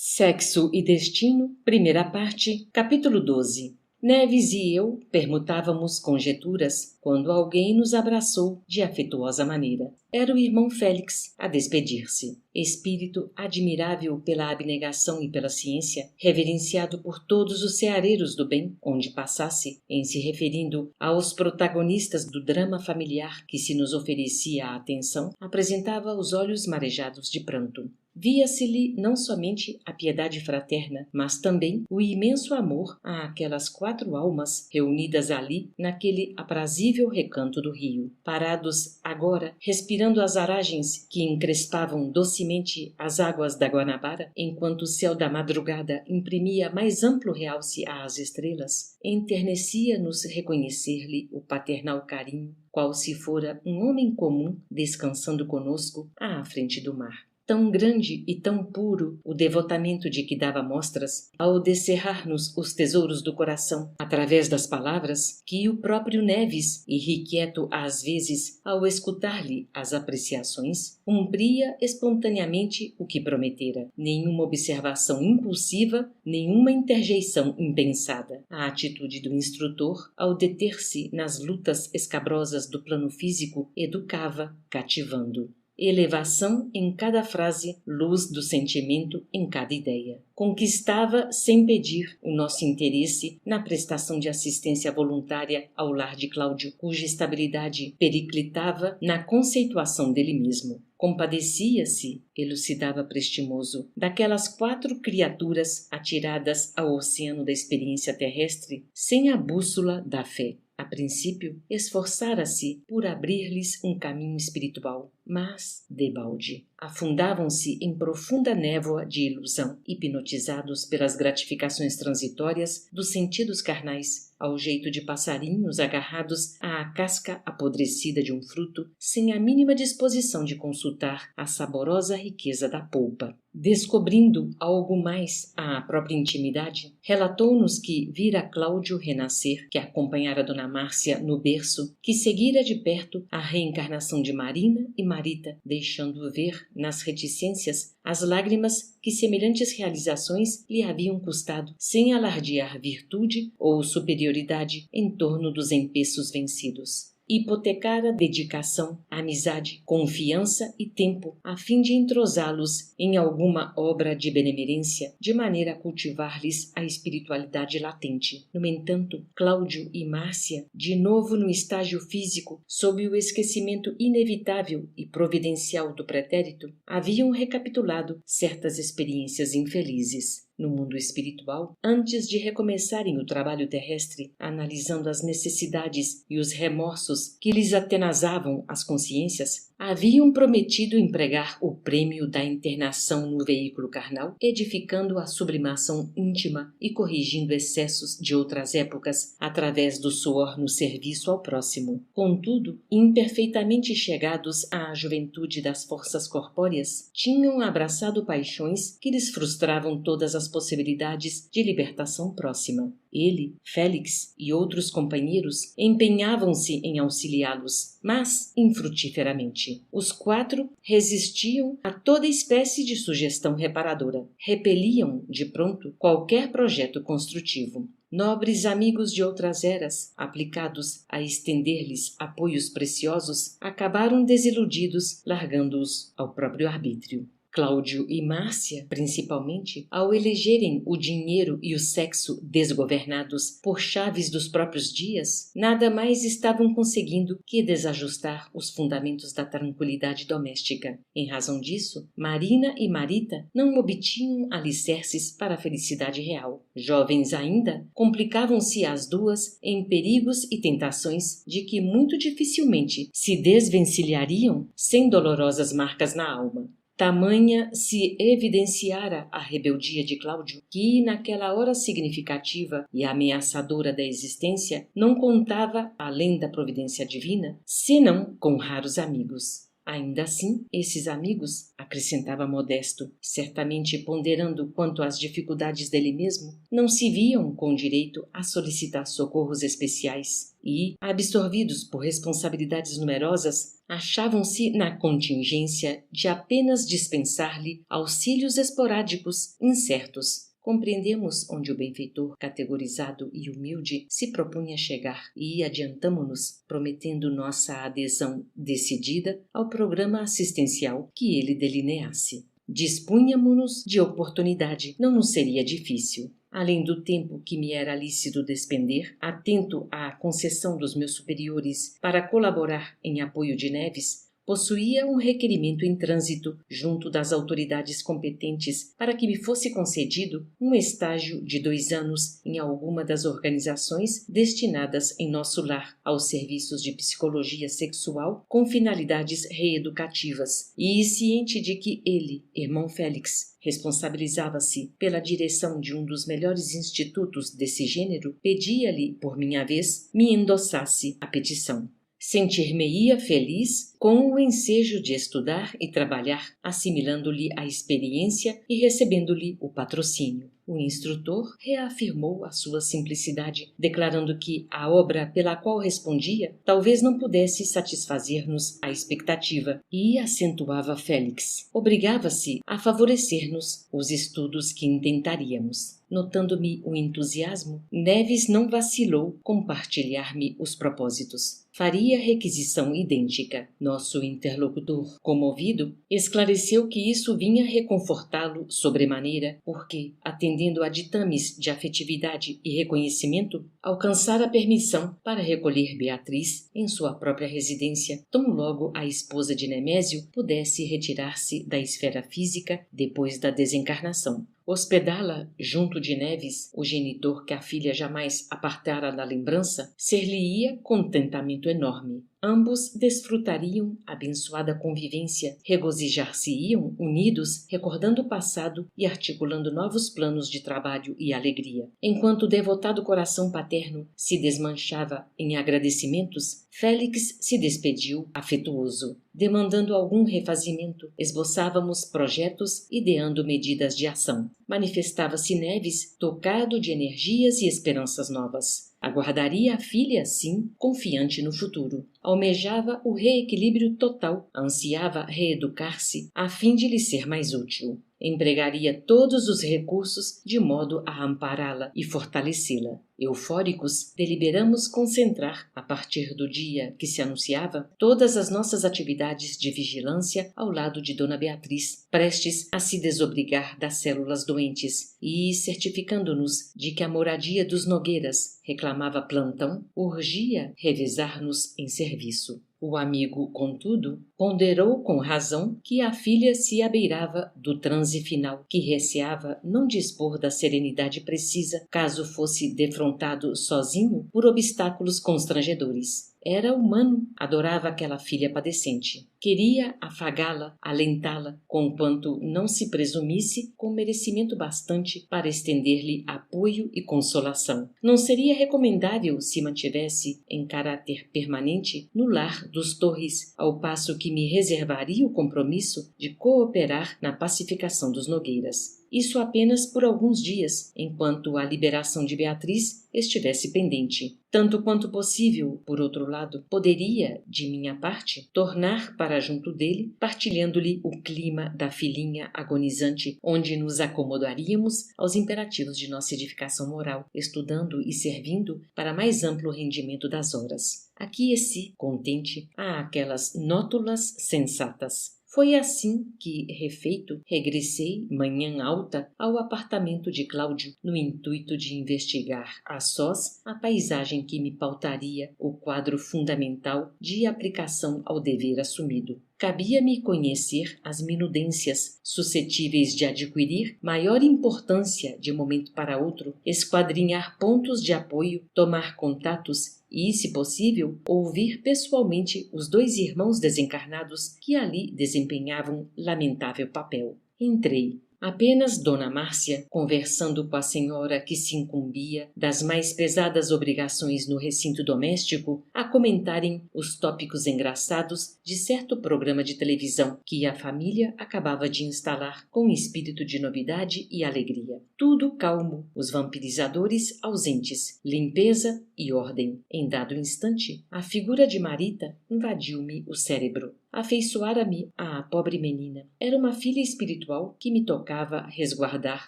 Sexo e Destino, primeira parte, capítulo 12. Neves e eu permutávamos conjeturas quando alguém nos abraçou de afetuosa maneira. Era o irmão Félix a despedir-se. Espírito admirável pela abnegação e pela ciência, reverenciado por todos os ceareiros do bem, onde passasse, em se referindo aos protagonistas do drama familiar que se nos oferecia a atenção, apresentava os olhos marejados de pranto. Via-se-lhe não somente a piedade fraterna, mas também o imenso amor àquelas 4 almas reunidas ali naquele aprazível recanto do rio. Parados agora, respirando as aragens que encrespavam docemente as águas da Guanabara, enquanto o céu da madrugada imprimia mais amplo realce às estrelas, enternecia-nos reconhecer-lhe o paternal carinho, qual se fora um homem comum descansando conosco à frente do mar. Tão grande e tão puro o devotamento de que dava mostras ao descerrar-nos os tesouros do coração através das palavras, que o próprio Neves, irrequieto às vezes ao escutar-lhe as apreciações, cumpria espontaneamente o que prometera. Nenhuma observação impulsiva, nenhuma interjeição impensada. A atitude do instrutor, ao deter-se nas lutas escabrosas do plano físico, educava, cativando. Elevação em cada frase, luz do sentimento em cada ideia. Conquistava, sem pedir, o nosso interesse na prestação de assistência voluntária ao lar de Cláudio, cuja estabilidade periclitava na conceituação dele mesmo. Compadecia-se, elucidava prestimoso, daquelas 4 criaturas atiradas ao oceano da experiência terrestre sem a bússola da fé. A princípio, esforçara-se por abrir-lhes um caminho espiritual, mas, debalde, afundavam-se em profunda névoa de ilusão, hipnotizados pelas gratificações transitórias dos sentidos carnais, ao jeito de passarinhos agarrados à casca apodrecida de um fruto, sem a mínima disposição de consultar a saborosa riqueza da polpa. Descobrindo algo mais à própria intimidade, relatou-nos que vira Cláudio renascer, que acompanhara Dona Márcia no berço, que seguira de perto a reencarnação de Marina e Marita, deixando ver nas reticências as lágrimas que semelhantes realizações lhe haviam custado, sem alardear virtude ou superioridade em torno dos empeços vencidos. Hipotecara dedicação, amizade, confiança e tempo, a fim de entrosá-los em alguma obra de benemerência, de maneira a cultivar-lhes a espiritualidade latente. No entanto, Cláudio e Márcia, de novo no estágio físico, sob o esquecimento inevitável e providencial do pretérito, haviam recapitulado certas experiências infelizes. No mundo espiritual, antes de recomeçarem o trabalho terrestre, analisando as necessidades e os remorsos que lhes atenazavam as consciências, haviam prometido empregar o prêmio da internação no veículo carnal, edificando a sublimação íntima e corrigindo excessos de outras épocas através do suor no serviço ao próximo. Contudo, imperfeitamente chegados à juventude das forças corpóreas, tinham abraçado paixões que lhes frustravam todas as possibilidades de libertação próxima. Ele, Félix e outros companheiros empenhavam-se em auxiliá-los, mas infrutíferamente. Os 4 resistiam a toda espécie de sugestão reparadora, repeliam de pronto qualquer projeto construtivo. Nobres amigos de outras eras, aplicados a estender-lhes apoios preciosos, acabaram desiludidos, largando-os ao próprio arbítrio. Cláudio e Márcia, principalmente, ao elegerem o dinheiro e o sexo desgovernados por chaves dos próprios dias, nada mais estavam conseguindo que desajustar os fundamentos da tranquilidade doméstica. Em razão disso, Marina e Marita não obtinham alicerces para a felicidade real. Jovens ainda, complicavam-se as 2 em perigos e tentações de que muito dificilmente se desvencilhariam sem dolorosas marcas na alma. Tamanha se evidenciara a rebeldia de Cláudio, que, naquela hora significativa e ameaçadora da existência, não contava, além da providência divina, senão com raros amigos. Ainda assim, esses amigos, acrescentava Modesto, certamente ponderando quanto às dificuldades dele mesmo, não se viam com direito a solicitar socorros especiais e, absorvidos por responsabilidades numerosas, achavam-se na contingência de apenas dispensar-lhe auxílios esporádicos incertos. Compreendemos onde o benfeitor categorizado e humilde se propunha chegar e adiantamo-nos, prometendo nossa adesão decidida ao programa assistencial que ele delineasse. Dispunhamo-nos de oportunidade, não nos seria difícil. Além do tempo que me era lícito despender, atento à concessão dos meus superiores para colaborar em apoio de Neves, possuía um requerimento em trânsito junto das autoridades competentes para que me fosse concedido um estágio de 2 anos em alguma das organizações destinadas em nosso lar aos serviços de psicologia sexual com finalidades reeducativas, e ciente de que ele, irmão Félix, responsabilizava-se pela direção de um dos melhores institutos desse gênero, pedia-lhe, por minha vez, me endossasse a petição. Sentir-me-ia feliz com o ensejo de estudar e trabalhar, assimilando-lhe a experiência e recebendo-lhe o patrocínio. O instrutor reafirmou a sua simplicidade, declarando que a obra pela qual respondia talvez não pudesse satisfazer-nos a expectativa, e acentuava Félix. Obrigava-se a favorecer-nos os estudos que intentaríamos. Notando-me o entusiasmo, Neves não vacilou compartilhar-me os propósitos. Faria requisição idêntica. Nosso interlocutor, comovido, esclareceu que isso vinha reconfortá-lo sobremaneira, porque, atendendo a ditames de afetividade e reconhecimento, alcançara permissão para recolher Beatriz em sua própria residência, tão logo a esposa de Nemésio pudesse retirar-se da esfera física depois da desencarnação. Hospedá-la junto de Neves, o genitor que a filha jamais apartara da lembrança, ser-lhe-ia contentamento enorme. Ambos desfrutariam abençoada convivência, regozijar-se-iam unidos, recordando o passado e articulando novos planos de trabalho e alegria. Enquanto o devotado coração paterno se desmanchava em agradecimentos, Félix se despediu afetuoso. Demandando algum refazimento, esboçávamos projetos, ideando medidas de ação. Manifestava-se Neves, tocado de energias e esperanças novas. Aguardaria a filha, sim, confiante no futuro. Almejava o reequilíbrio total, ansiava reeducar-se a fim de lhe ser mais útil. Empregaria todos os recursos de modo a ampará-la e fortalecê-la. Eufóricos, deliberamos concentrar, a partir do dia que se anunciava, todas as nossas atividades de vigilância ao lado de Dona Beatriz, prestes a se desobrigar das células doentes e, certificando-nos de que a moradia dos Nogueiras reclamava plantão, urgia revezar-nos em serviço. O amigo, contudo, ponderou com razão que a filha se abeirava do transe final, que receava não dispor da serenidade precisa, caso fosse defrontado sozinho por obstáculos constrangedores. Era humano, adorava aquela filha padecente. Queria afagá-la, alentá-la, conquanto não se presumisse com merecimento bastante para estender-lhe apoio e consolação. Não seria recomendável se mantivesse em caráter permanente no lar dos Torres, ao passo que me reservaria o compromisso de cooperar na pacificação dos Nogueiras. Isso apenas por alguns dias, enquanto a liberação de Beatriz estivesse pendente. Tanto quanto possível, por outro lado, poderia, de minha parte, tornar para junto dele, partilhando-lhe o clima da filhinha agonizante, onde nos acomodaríamos aos imperativos de nossa edificação moral, estudando e servindo para mais amplo rendimento das horas. Aqui contente, a aquelas nótulas sensatas. Foi assim que, refeito, regressei, manhã alta, ao apartamento de Cláudio, no intuito de investigar, a sós, a paisagem que me pautaria o quadro fundamental de aplicação ao dever assumido. Cabia-me conhecer as minudências suscetíveis de adquirir maior importância de momento para outro, esquadrinhar pontos de apoio, tomar contatos e, se possível, ouvir pessoalmente os 2 irmãos desencarnados que ali desempenhavam lamentável papel. Entrei. Apenas Dona Márcia, conversando com a senhora que se incumbia das mais pesadas obrigações no recinto doméstico, a comentarem os tópicos engraçados de certo programa de televisão que a família acabava de instalar com espírito de novidade e alegria. Tudo calmo, os vampirizadores ausentes, limpeza e ordem. Em dado instante, a figura de Marita invadiu-me o cérebro. Afeiçoara-me à pobre menina. Era uma filha espiritual que me tocava resguardar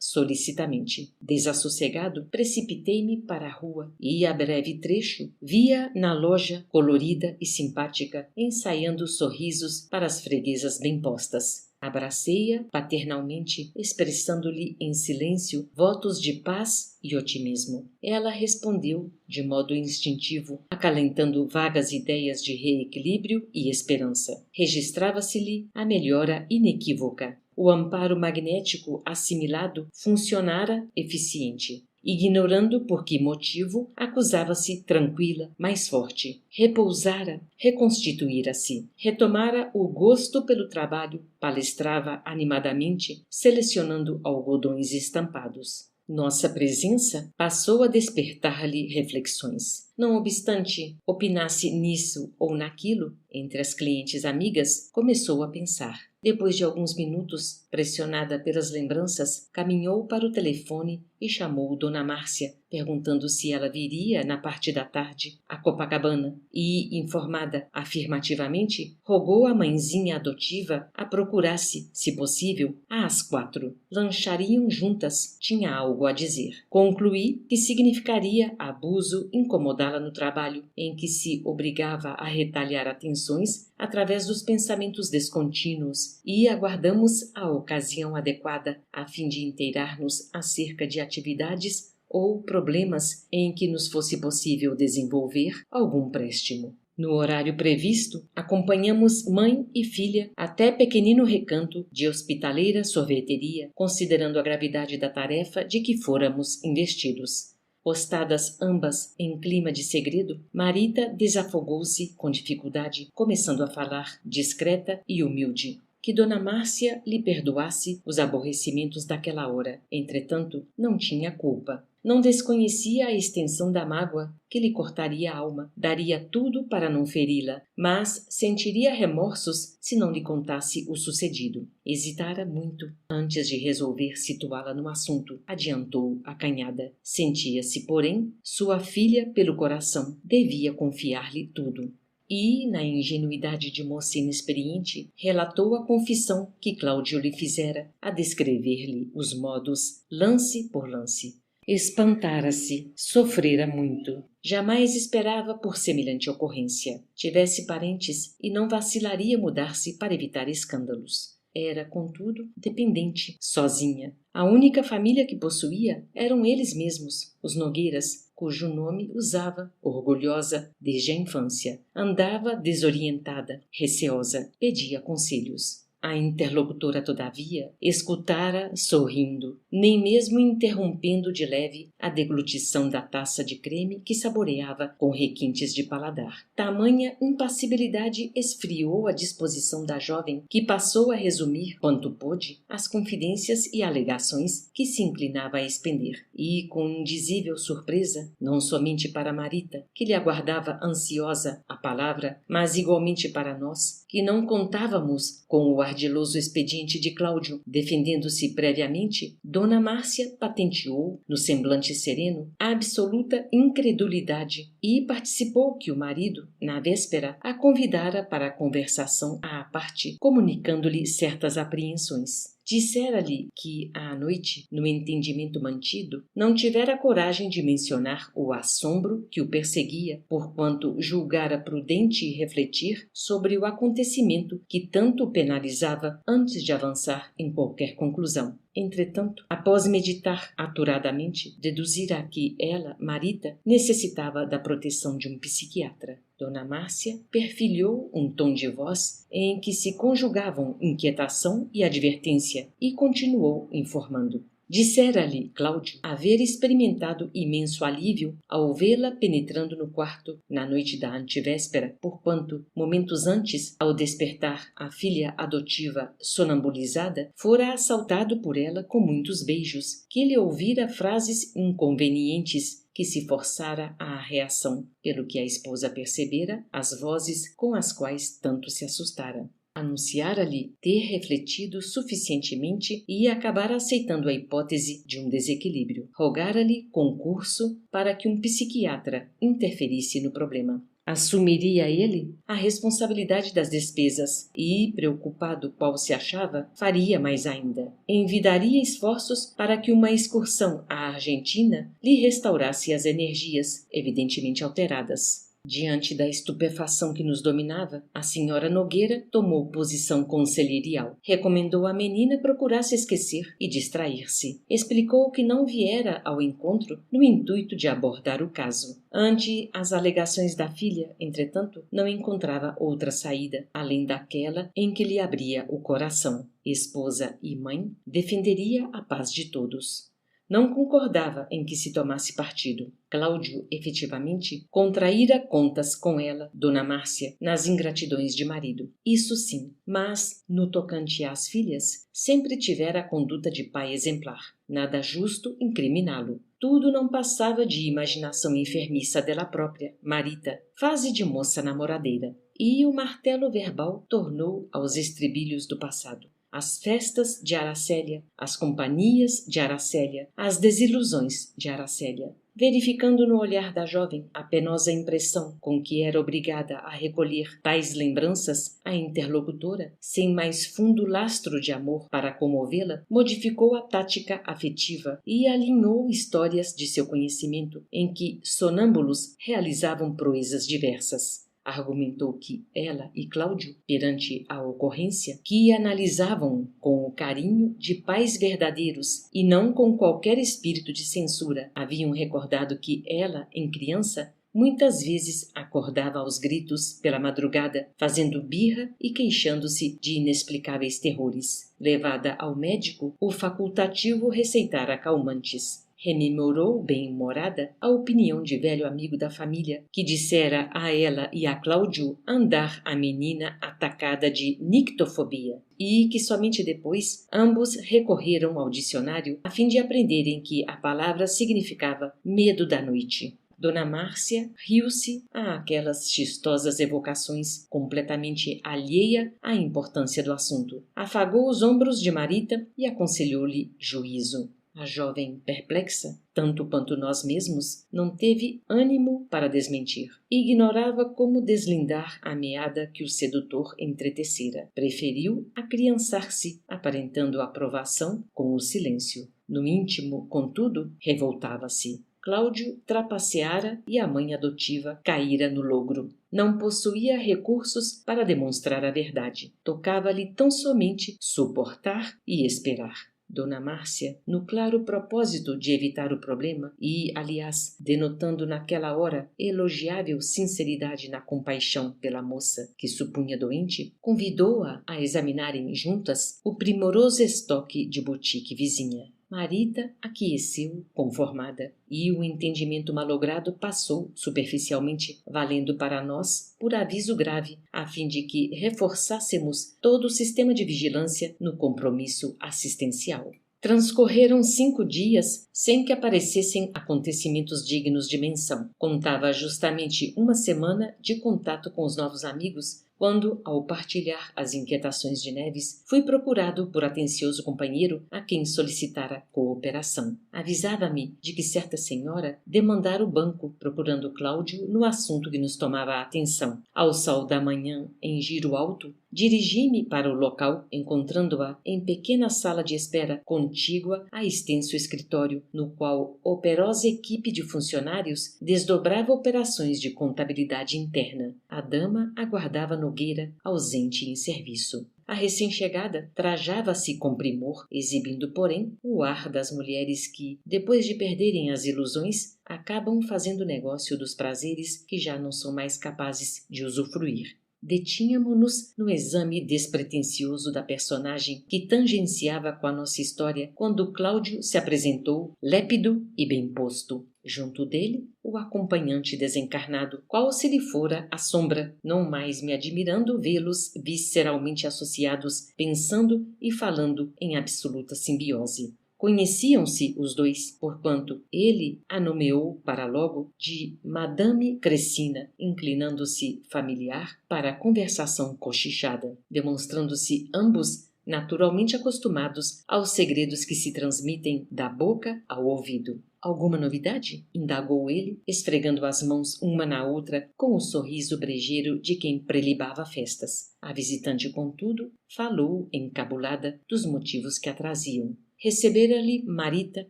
solicitamente. Desassossegado, precipitei-me para a rua e, a breve trecho, via na loja, colorida e simpática, ensaiando sorrisos para as freguesas bem postas. Abracei-a paternalmente, expressando-lhe em silêncio votos de paz e otimismo. Ela respondeu de modo instintivo, acalentando vagas ideias de reequilíbrio e esperança. Registrava-se-lhe a melhora inequívoca. O amparo magnético assimilado funcionara eficiente. Ignorando por que motivo, acusava-se tranquila, mais forte. Repousara, reconstituíra-se. Retomara o gosto pelo trabalho, palestrava animadamente, selecionando algodões estampados. Nossa presença passou a despertar-lhe reflexões. Não obstante opinasse nisso ou naquilo, entre as clientes amigas, começou a pensar. Depois de alguns minutos, pressionada pelas lembranças, caminhou para o telefone e chamou Dona Márcia, perguntando se ela viria na parte da tarde a Copacabana e, informada afirmativamente, rogou a mãezinha adotiva a procurar-se, se possível, às 4. Lanchariam juntas, tinha algo a dizer. Concluí que significaria abuso incomodá-la no trabalho, em que se obrigava a retalhar atenções através dos pensamentos descontínuos, e aguardamos a ocasião adequada a fim de inteirar-nos acerca de atividades ou problemas em que nos fosse possível desenvolver algum préstimo. No horário previsto, acompanhamos mãe e filha até pequenino recanto de hospitaleira sorveteria, considerando a gravidade da tarefa de que fôramos investidos. Postadas ambas em clima de segredo, Marita desafogou-se com dificuldade, começando a falar, discreta e humilde. Que Dona Márcia lhe perdoasse os aborrecimentos daquela hora. Entretanto, não tinha culpa. Não desconhecia a extensão da mágoa que lhe cortaria a alma, daria tudo para não feri-la, mas sentiria remorsos se não lhe contasse o sucedido. Hesitara muito antes de resolver situá-la no assunto, adiantou acanhada. Sentia-se, porém, sua filha pelo coração, devia confiar-lhe tudo. E, na ingenuidade de moça inexperiente, relatou a confissão que Cláudio lhe fizera, a descrever-lhe os modos, lance por lance. Espantara-se, sofrera muito. Jamais esperava por semelhante ocorrência. Tivesse parentes e não vacilaria mudar-se para evitar escândalos. Era, contudo, dependente, sozinha. A única família que possuía eram eles mesmos, os Nogueiras, cujo nome usava, orgulhosa, desde a infância. Andava desorientada, receosa, pedia conselhos. A interlocutora, todavia, escutara sorrindo, nem mesmo interrompendo de leve a deglutição da taça de creme que saboreava com requintes de paladar. Tamanha impassibilidade esfriou a disposição da jovem, que passou a resumir, quanto pôde, as confidências e alegações que se inclinava a expender, e, com indizível surpresa, não somente para Marita, que lhe aguardava ansiosa a palavra, mas igualmente para nós, que não contávamos com o ardiloso expediente de Cláudio, defendendo-se previamente, Dona Márcia patenteou, no semblante sereno, a absoluta incredulidade e participou que o marido, na véspera, a convidara para a conversação à parte, comunicando-lhe certas apreensões. Dissera-lhe que, à noite, no entendimento mantido, não tivera coragem de mencionar o assombro que o perseguia, porquanto julgara prudente refletir sobre o acontecimento que tanto o penalizava antes de avançar em qualquer conclusão. Entretanto, após meditar aturadamente, deduzira que ela, Marita, necessitava da proteção de um psiquiatra. Dona Márcia perfilhou um tom de voz em que se conjugavam inquietação e advertência e continuou informando. Dissera-lhe Cláudio haver experimentado imenso alívio ao vê-la penetrando no quarto na noite da antevéspera, porquanto, momentos antes, ao despertar a filha adotiva sonambulizada, fora assaltado por ela com muitos beijos, que lhe ouvira frases inconvenientes que se forçara à reação, pelo que a esposa percebera as vozes com as quais tanto se assustara. Anunciara-lhe ter refletido suficientemente e acabar aceitando a hipótese de um desequilíbrio. Rogara-lhe concurso para que um psiquiatra interferisse no problema. Assumiria ele a responsabilidade das despesas e, preocupado qual se achava, faria mais ainda. Envidaria esforços para que uma excursão à Argentina lhe restaurasse as energias, evidentemente alteradas. Diante da estupefação que nos dominava, a senhora Nogueira tomou posição conselheirial. Recomendou à menina procurar se esquecer e distrair-se. Explicou que não viera ao encontro no intuito de abordar o caso. Ante as alegações da filha, entretanto, não encontrava outra saída, além daquela em que lhe abria o coração. Esposa e mãe, defenderia a paz de todos. Não concordava em que se tomasse partido. Cláudio, efetivamente, contraíra contas com ela, Dona Márcia, nas ingratidões de marido. Isso sim, mas, no tocante às filhas, sempre tivera a conduta de pai exemplar. Nada justo incriminá-lo. Tudo não passava de imaginação enfermiça dela própria, Marita, fase de moça namoradeira. E o martelo verbal tornou aos estribilhos do passado. As festas de Aracélia, as companhias de Aracélia, as desilusões de Aracélia. Verificando no olhar da jovem a penosa impressão com que era obrigada a recolher tais lembranças, a interlocutora, sem mais fundo lastro de amor para comovê-la, modificou a tática afetiva e alinhou histórias de seu conhecimento em que sonâmbulos realizavam proezas diversas. Argumentou que ela e Cláudio, perante a ocorrência, que analisavam com o carinho de pais verdadeiros e não com qualquer espírito de censura, haviam recordado que ela, em criança, muitas vezes acordava aos gritos pela madrugada, fazendo birra e queixando-se de inexplicáveis terrores. Levada ao médico, o facultativo receitara calmantes. Rememorou, bem-humorada, a opinião de velho amigo da família, que dissera a ela e a Cláudio andar a menina atacada de nictofobia, e que somente depois ambos recorreram ao dicionário a fim de aprenderem que a palavra significava medo da noite. Dona Márcia riu-se àquelas chistosas evocações, completamente alheia à importância do assunto. Afagou os ombros de Marita e aconselhou-lhe juízo. A jovem, perplexa, tanto quanto nós mesmos, não teve ânimo para desmentir. Ignorava como deslindar a meada que o sedutor entretecera. Preferiu acriançar-se, aparentando aprovação com o silêncio. No íntimo, contudo, revoltava-se. Cláudio trapaceara e a mãe adotiva caíra no logro. Não possuía recursos para demonstrar a verdade. Tocava-lhe tão somente suportar e esperar. Dona Márcia, no claro propósito de evitar o problema e, aliás, denotando naquela hora elogiável sinceridade na compaixão pela moça que supunha doente, convidou-a a examinarem juntas o primoroso estoque de boutique vizinha. Marita aqueceu, conformada, e o entendimento malogrado passou, superficialmente, valendo para nós por aviso grave, a fim de que reforçássemos todo o sistema de vigilância no compromisso assistencial. Transcorreram 5 dias sem que aparecessem acontecimentos dignos de menção. Contava justamente 1 semana de contato com os novos amigos, quando, ao partilhar as inquietações de Neves, fui procurado por atencioso companheiro a quem solicitara cooperação. Avisava-me de que certa senhora demandara o banco, procurando Cláudio no assunto que nos tomava a atenção. Ao sol da manhã, em giro alto, dirigi-me para o local, encontrando-a em pequena sala de espera contígua a extenso escritório, no qual operosa equipe de funcionários desdobrava operações de contabilidade interna. A dama aguardava Nogueira, ausente em serviço. A recém-chegada trajava-se com primor, exibindo, porém, o ar das mulheres que, depois de perderem as ilusões, acabam fazendo negócio dos prazeres que já não são mais capazes de usufruir. Detínhamo-nos no exame despretensioso da personagem que tangenciava com a nossa história quando Cláudio se apresentou, lépido e bem posto. Junto dele, o acompanhante desencarnado, qual se lhe fora a sombra, não mais me admirando vê-los visceralmente associados, pensando e falando em absoluta simbiose. Conheciam-se os dois, porquanto ele a nomeou para logo de Madame Cressina, inclinando-se familiar para a conversação cochichada, demonstrando-se ambos naturalmente acostumados aos segredos que se transmitem da boca ao ouvido. Alguma novidade? Indagou ele, esfregando as mãos uma na outra com o sorriso brejeiro de quem prelibava festas. A visitante, contudo, falou encabulada dos motivos que a traziam. Recebera-lhe Marita,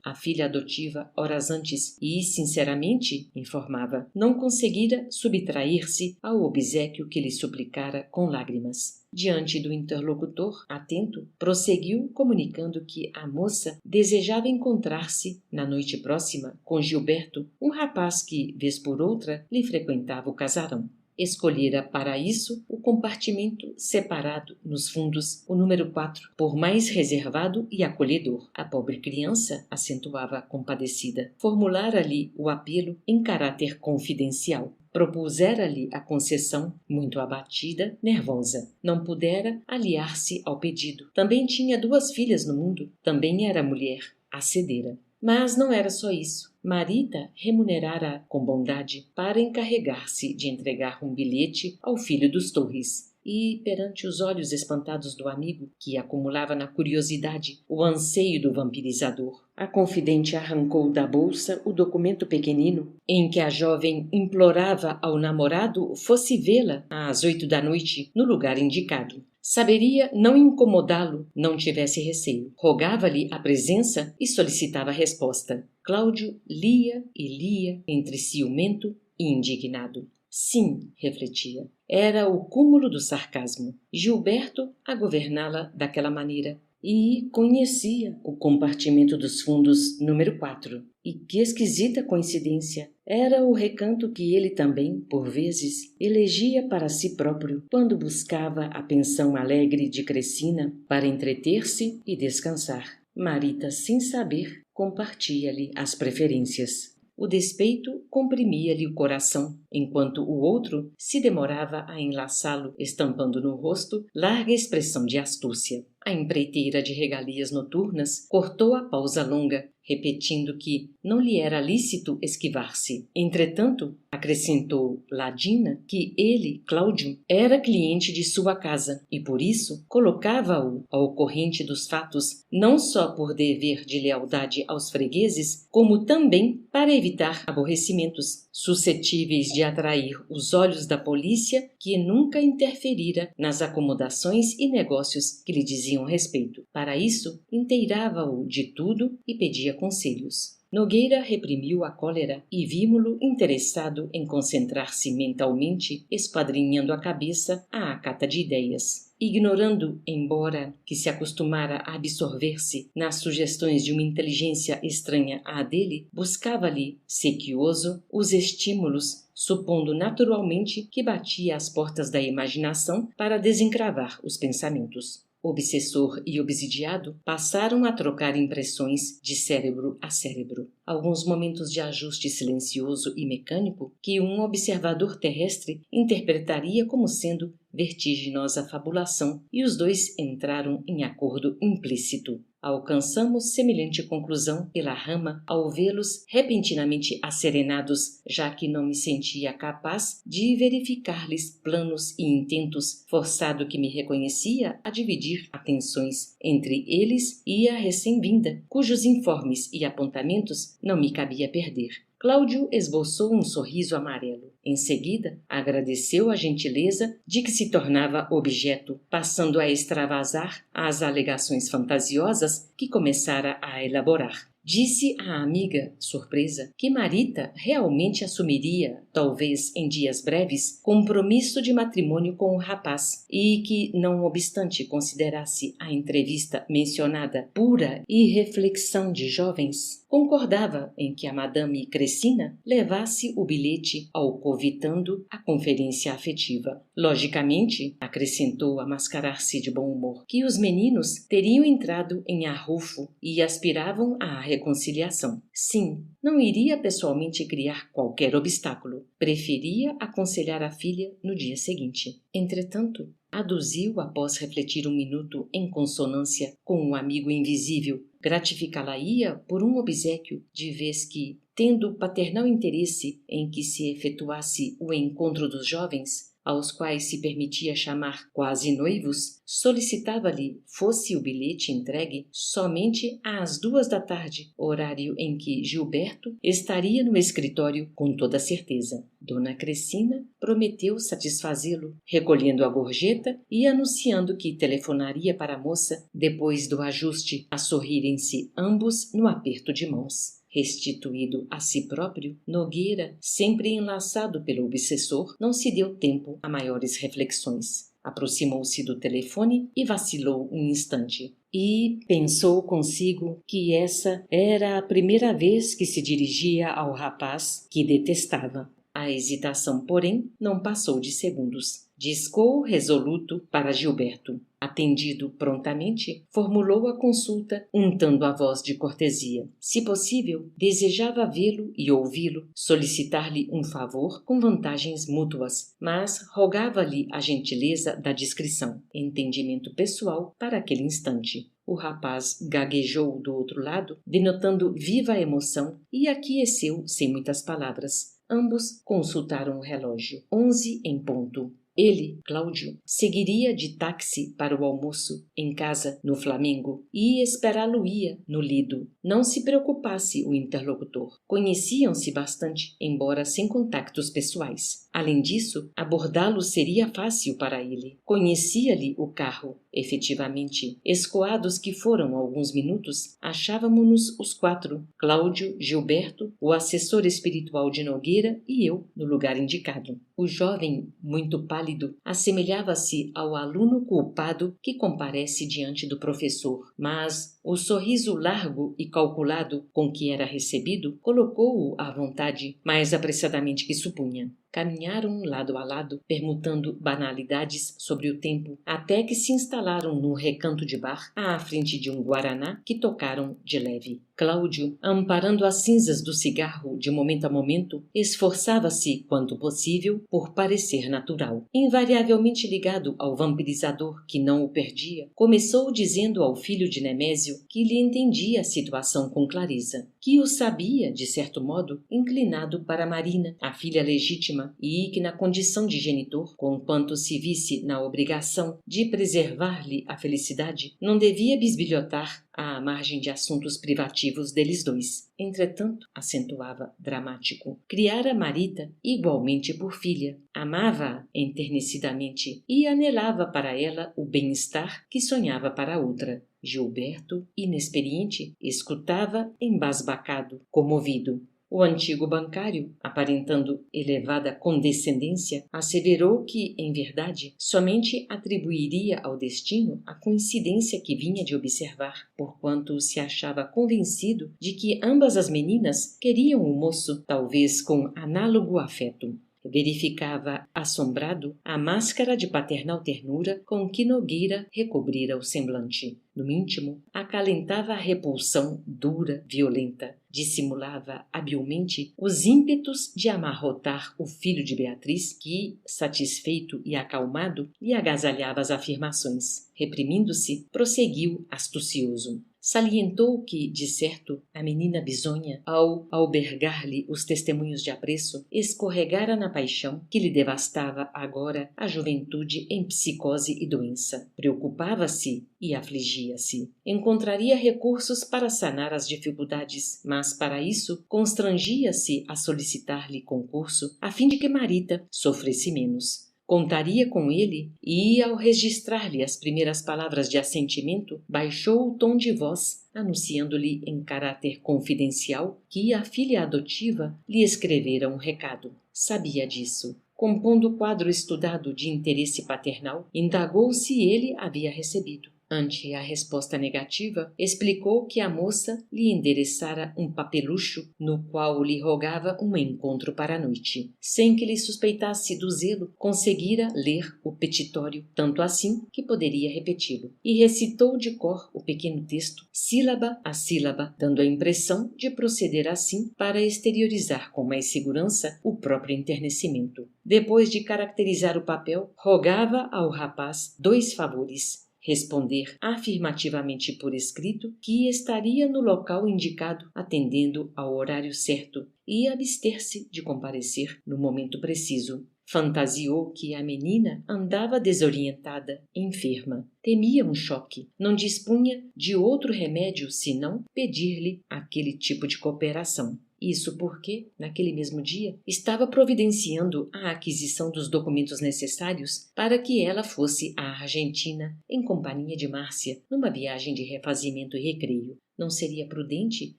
a filha adotiva, horas antes e, sinceramente, informava, não conseguira subtrair-se ao obséquio que lhe suplicara com lágrimas. Diante do interlocutor, atento, prosseguiu comunicando que a moça desejava encontrar-se, na noite próxima, com Gilberto, um rapaz que, vez por outra, lhe frequentava o casarão. Escolhera para isso o compartimento separado nos fundos, o número 4, por mais reservado e acolhedor. A pobre criança, acentuava compadecida, formulara-lhe o apelo em caráter confidencial. Propusera-lhe a concessão, muito abatida, nervosa. Não pudera aliar-se ao pedido. Também tinha 2 filhas no mundo, também era mulher. Acedera. Mas não era só isso. Marita remunerara com bondade para encarregar-se de entregar um bilhete ao filho dos Torres. E, perante os olhos espantados do amigo, que acumulava na curiosidade o anseio do vampirizador, a confidente arrancou da bolsa o documento pequenino em que a jovem implorava ao namorado fosse vê-la às 8 da noite no lugar indicado. Saberia não incomodá-lo, não tivesse receio. Rogava-lhe a presença e solicitava a resposta. Cláudio lia e lia, entre ciumento e indignado. Sim, refletia, era o cúmulo do sarcasmo. Gilberto a governá-la daquela maneira. E conhecia o compartimento dos fundos número 4. E que esquisita coincidência! Era o recanto que ele também, por vezes, elegia para si próprio, quando buscava a pensão alegre de Cressina para entreter-se e descansar. Marita, sem saber, compartia-lhe as preferências. O despeito comprimia-lhe o coração, enquanto o outro se demorava a enlaçá-lo, estampando no rosto larga expressão de astúcia. A empreiteira de regalias noturnas cortou a pausa longa, repetindo que não lhe era lícito esquivar-se. Entretanto, acrescentou Ladina que ele, Cláudio, era cliente de sua casa e, por isso, colocava-o ao corrente dos fatos, não só por dever de lealdade aos fregueses, como também para evitar aborrecimentos suscetíveis de atrair os olhos da polícia, que nunca interferira nas acomodações e negócios que lhe diziam respeito. Para isso, inteirava-o de tudo e pedia conselhos. Nogueira reprimiu a cólera e vimo-lo interessado em concentrar-se mentalmente, esquadrinhando a cabeça à acata de ideias. Ignorando, embora que se acostumara a absorver-se nas sugestões de uma inteligência estranha à dele, buscava-lhe, sequioso, os estímulos, supondo naturalmente que batia às portas da imaginação para desencravar os pensamentos. Obsessor e obsidiado passaram a trocar impressões de cérebro a cérebro. Alguns momentos de ajuste silencioso e mecânico que um observador terrestre interpretaria como sendo vertiginosa fabulação, e os dois entraram em acordo implícito. Alcançamos semelhante conclusão pela rama ao vê-los repentinamente asserenados, já que não me sentia capaz de verificar-lhes planos e intentos, forçado que me reconhecia a dividir atenções entre eles e a recém-vinda, cujos informes e apontamentos não me cabia perder. Cláudio esboçou um sorriso amarelo. Em seguida, agradeceu a gentileza de que se tornava objeto, passando a extravasar as alegações fantasiosas que começara a elaborar. Disse à amiga, surpresa, que Marita realmente assumiria, talvez em dias breves, compromisso de matrimônio com o rapaz e que, não obstante considerasse a entrevista mencionada pura irreflexão de jovens, concordava em que a Madame Cressina levasse o bilhete alcovitando a conferência afetiva. Logicamente, acrescentou a mascarar-se de bom humor, que os meninos teriam entrado em arrufo e aspiravam à reconciliação. Sim, não iria pessoalmente criar qualquer obstáculo. Preferia aconselhar a filha no dia seguinte. Entretanto, aduziu após refletir um minuto em consonância com o amigo invisível, gratificá-la-ia por um obséquio, de vez que, tendo paternal interesse em que se efetuasse o encontro dos jovens, aos quais se permitia chamar quase noivos, solicitava-lhe fosse o bilhete entregue somente às 14h, horário em que Gilberto estaria no escritório com toda certeza. Dona Cressina prometeu satisfazê-lo, recolhendo a gorjeta e anunciando que telefonaria para a moça depois do ajuste, a sorrirem-se ambos no aperto de mãos. Restituído a si próprio, Nogueira, sempre enlaçado pelo obsessor, não se deu tempo a maiores reflexões. Aproximou-se do telefone e vacilou um instante. E pensou consigo que essa era a primeira vez que se dirigia ao rapaz que detestava. A hesitação, porém, não passou de segundos. Discou resoluto para Gilberto. Atendido prontamente, formulou a consulta, untando a voz de cortesia. Se possível, desejava vê-lo e ouvi-lo, solicitar-lhe um favor com vantagens mútuas, mas rogava-lhe a gentileza da discrição, entendimento pessoal para aquele instante. O rapaz gaguejou do outro lado, denotando viva emoção, e aqueceu sem muitas palavras. Ambos consultaram o relógio. 11 em ponto. Ele, Cláudio, seguiria de táxi para o almoço em casa no Flamengo e esperá-lo-ia no Lido. Não se preocupasse o interlocutor. Conheciam-se bastante, embora sem contactos pessoais. Além disso, abordá-lo seria fácil para ele. Conhecia-lhe o carro. Efetivamente, escoados que foram alguns minutos, achávamo-nos os quatro, Cláudio, Gilberto, o assessor espiritual de Nogueira e eu, no lugar indicado. O jovem, muito pálido, assemelhava-se ao aluno culpado que comparece diante do professor, mas o sorriso largo e calculado com que era recebido colocou-o à vontade mais apressadamente que supunha. Caminharam lado a lado, permutando banalidades sobre o tempo, até que se instalaram num recanto de bar, à frente de um guaraná que tocaram de leve. Cláudio, amparando as cinzas do cigarro de momento a momento, esforçava-se, quanto possível, por parecer natural. Invariavelmente ligado ao vampirizador que não o perdia, começou dizendo ao filho de Nemésio que lhe entendia a situação com clareza, que o sabia, de certo modo, inclinado para Marina, a filha legítima, e que na condição de genitor, conquanto se visse na obrigação de preservar-lhe a felicidade, não devia bisbilhotar à margem de assuntos privativos deles dois. Entretanto, acentuava dramático, criara Marita igualmente por filha, amava-a enternecidamente e anelava para ela o bem-estar que sonhava para outra. Gilberto, inexperiente, escutava embasbacado, comovido. O antigo bancário, aparentando elevada condescendência, asseverou que, em verdade, somente atribuiria ao destino a coincidência que vinha de observar, porquanto se achava convencido de que ambas as meninas queriam o moço, talvez com análogo afeto. Verificava, assombrado, a máscara de paternal ternura com que Nogueira recobrira o semblante. No íntimo, acalentava a repulsão dura, violenta. Dissimulava habilmente os ímpetos de amarrotar o filho de Beatriz, que, satisfeito e acalmado, lhe agasalhava as afirmações. Reprimindo-se, prosseguiu astucioso. Salientou que, de certo, a menina bisonha, ao albergar-lhe os testemunhos de apreço, escorregara na paixão que lhe devastava agora a juventude em psicose e doença. Preocupava-se e afligia-se. Encontraria recursos para sanar as dificuldades, mas para isso constrangia-se a solicitar-lhe concurso a fim de que Marita sofresse menos. contaria com ele e, ao registrar-lhe as primeiras palavras de assentimento, baixou o tom de voz, anunciando-lhe em caráter confidencial que a filha adotiva lhe escrevera um recado. Sabia disso. Compondo o quadro estudado de interesse paternal, indagou se ele havia recebido. Ante a resposta negativa, explicou que a moça lhe endereçara um papelucho no qual lhe rogava um encontro para a noite. Sem que lhe suspeitasse do zelo, conseguira ler o petitório, tanto assim que poderia repeti-lo, e recitou de cor o pequeno texto, sílaba a sílaba, dando a impressão de proceder assim para exteriorizar com mais segurança o próprio enternecimento. Depois de caracterizar o papel, rogava ao rapaz 2 favores: responder afirmativamente por escrito que estaria no local indicado atendendo ao horário certo e abster-se de comparecer no momento preciso. Fantasiou que a menina andava desorientada, enferma, temia um choque, não dispunha de outro remédio senão pedir-lhe aquele tipo de cooperação. Isso porque, naquele mesmo dia, estava providenciando a aquisição dos documentos necessários para que ela fosse à Argentina em companhia de Márcia, numa viagem de refazimento e recreio. Não seria prudente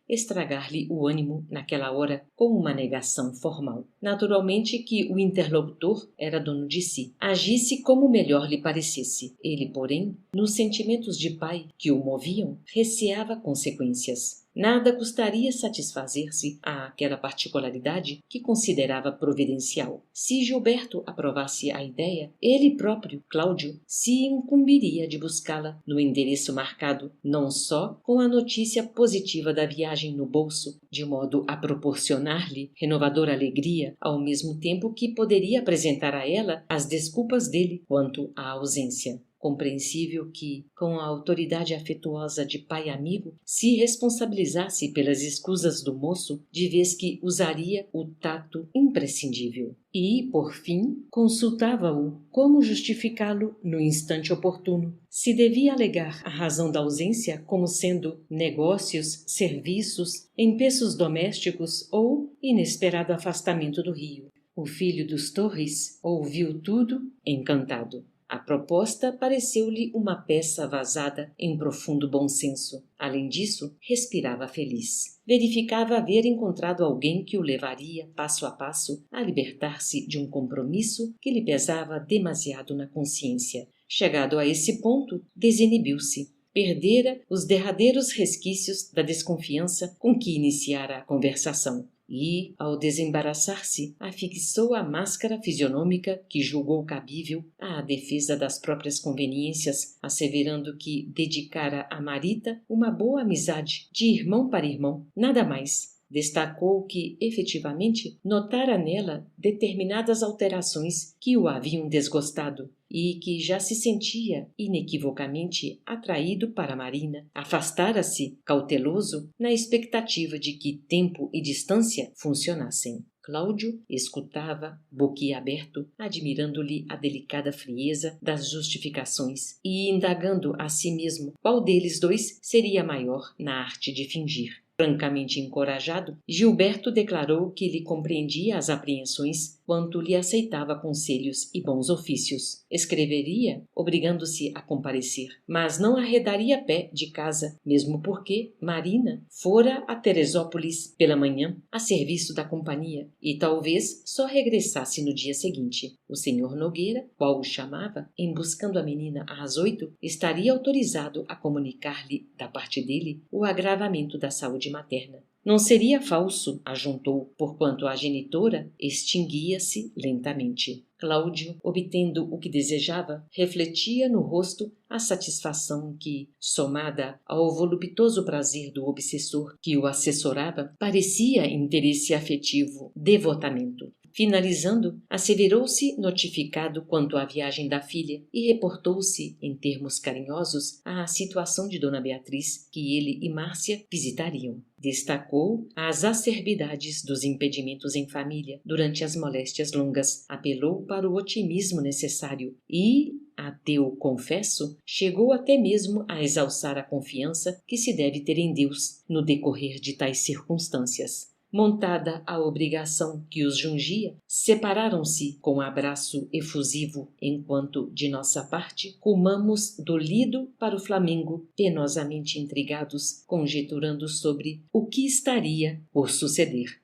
estragar-lhe o ânimo naquela hora com uma negação formal. Naturalmente que o interlocutor era dono de si. Agisse como melhor lhe parecesse. Ele, porém, nos sentimentos de pai que o moviam, receava consequências. Nada custaria satisfazer-se àquela particularidade que considerava providencial. Se Gilberto aprovasse a ideia, ele próprio, Cláudio, se incumbiria de buscá-la no endereço marcado, não só com a notícia positiva da viagem no bolso, de modo a proporcionar-lhe renovadora alegria, ao mesmo tempo que poderia apresentar a ela as desculpas dele quanto à ausência. Compreensível que, com a autoridade afetuosa de pai amigo, se responsabilizasse pelas escusas do moço, de vez que usaria o tato imprescindível. E, por fim, consultava-o como justificá-lo no instante oportuno. Se devia alegar a razão da ausência como sendo negócios, serviços, empeços domésticos ou inesperado afastamento do Rio. O filho dos Torres ouviu tudo encantado. A proposta pareceu-lhe uma peça vazada em profundo bom senso. Além disso, respirava feliz. Verificava haver encontrado alguém que o levaria, passo a passo, a libertar-se de um compromisso que lhe pesava demasiado na consciência. Chegado a esse ponto, desinibiu-se. Perdera os derradeiros resquícios da desconfiança com que iniciara a conversação. E, ao desembaraçar-se, afixou a máscara fisionômica que julgou cabível à defesa das próprias conveniências, asseverando que dedicara a Marita uma boa amizade, de irmão para irmão, nada mais. Destacou que, efetivamente, notara nela determinadas alterações que o haviam desgostado e que já se sentia inequivocamente atraído para Marina. Afastara-se, cauteloso, na expectativa de que tempo e distância funcionassem. Cláudio escutava, boquiaberto, admirando-lhe a delicada frieza das justificações e indagando a si mesmo qual deles 2 seria maior na arte de fingir. Francamente encorajado, Gilberto declarou que lhe compreendia as apreensões quanto lhe aceitava conselhos e bons ofícios. Escreveria, obrigando-se a comparecer, mas não arredaria pé de casa, mesmo porque Marina fora a Teresópolis pela manhã, a serviço da companhia, e talvez só regressasse no dia seguinte. O senhor Nogueira, qual o chamava, embuscando a menina às 8, estaria autorizado a comunicar-lhe, da parte dele, o agravamento da saúde materna. Não seria falso, ajuntou, porquanto a genitora extinguia-se lentamente. Cláudio, obtendo o que desejava, refletia no rosto a satisfação que, somada ao voluptuoso prazer do obsessor que o assessorava, parecia interesse afetivo, devotamento. Finalizando, asseverou-se notificado quanto à viagem da filha e reportou-se, em termos carinhosos, à situação de Dona Beatriz, que ele e Márcia visitariam. Destacou as acerbidades dos impedimentos em família durante as moléstias longas, apelou para o otimismo necessário e, ateu confesso, chegou até mesmo a exalçar a confiança que se deve ter em Deus no decorrer de tais circunstâncias. montada a obrigação que os jungia, separaram-se com abraço efusivo, enquanto, de nossa parte, rumamos do Lido para o Flamengo, penosamente intrigados, conjeturando sobre o que estaria por suceder.